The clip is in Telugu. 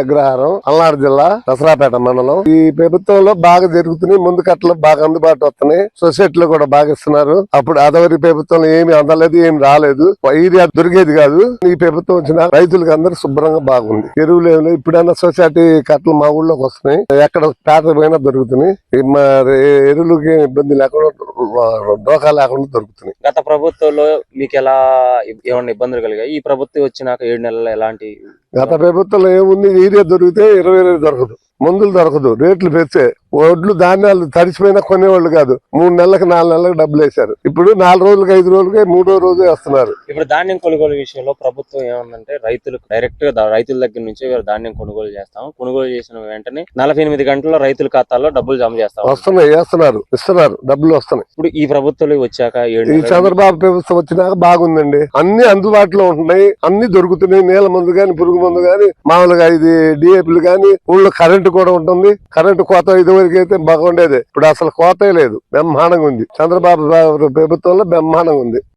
అగ్రహారం పల్నాడు జిల్లా దసరాపేట మండలం. ఈ ప్రభుత్వంలో బాగా జరుగుతున్నాయి, ముందు కట్టలు బాగా అందుబాటు వస్తున్నాయి, సొసైటీలో కూడా బాగా ఇస్తున్నారు. అప్పుడు అదవరి ప్రభుత్వంలో ఏమి అందలేదు, ఏమి రాలేదు, ఏరియా దొరికేది కాదు. ఈ ప్రభుత్వం వచ్చిన రైతులకు అందరూ శుభ్రంగా బాగుంది. ఎరువులు ఏమి ఇప్పుడైనా సొసైటీ కట్టలు మా ఊళ్ళోకి వస్తున్నాయి, ఎక్కడ పేట పోయినా దొరుకుతున్నాయి. మరి ఎరువులకి ఇబ్బంది లేకుండా డోకా లేకుండా దొరుకుతున్నాయి. గత ప్రభుత్వంలో మీకు ఎలా ఏమన్నా ఇబ్బందులు కలిగాయి? ఈ ప్రభుత్వం వచ్చినాక 7 నెలల్లో ఎలాంటి? గత ప్రభుత్వంలో ఏముంది, ఏరియా దొరికితే 20 దొరకదు, మందులు దొరకదు, రేట్లు పెంచే, ఒడ్లు ధాన్యాలు తడిచిపోయినా కొనేవాళ్ళు కాదు. 3 నెలలకు 4 నెలలకు డబ్బులు వేశారు. ఇప్పుడు 4 రోజులకి 5 రోజులకి 3వ రోజు వేస్తున్నారు. ఇప్పుడు ధాన్యం కొనుగోలు విషయంలో ప్రభుత్వం ఏమందంటే రైతులకు డైరెక్ట్ గా రైతుల దగ్గర నుంచి ధాన్యం కొనుగోలు చేస్తాం, కొనుగోలు చేసిన వెంటనే 48 గంటల్లో రైతుల ఖాతాల్లో డబ్బులు జమ చేస్తాం. వస్తున్నాయి, వేస్తున్నారు, ఇస్తున్నారు, డబ్బులు వస్తున్నాయి. ఇప్పుడు ఈ ప్రభుత్వంలో వచ్చాక ఈ చంద్రబాబు ప్రభుత్వం వచ్చినాక బాగుందండి. అన్ని అందుబాటులో ఉంటున్నాయి, అన్ని దొరుకుతున్నాయి. నీళ్ళ మందు గాని, పురుగు మందు గాని, మామూలుగా ఇది డిఏపీలు గాని, ఊళ్ళో కరెంటు కూడా ఉంటుంది. కరెంటు కోత ఇదివరకు అయితే బాగుండేది, ఇప్పుడు అసలు కోతే లేదు. బ్రహ్మాండంగా ఉంది. చంద్రబాబు ప్రభుత్వంలో బ్రహ్మాండంగా ఉంది.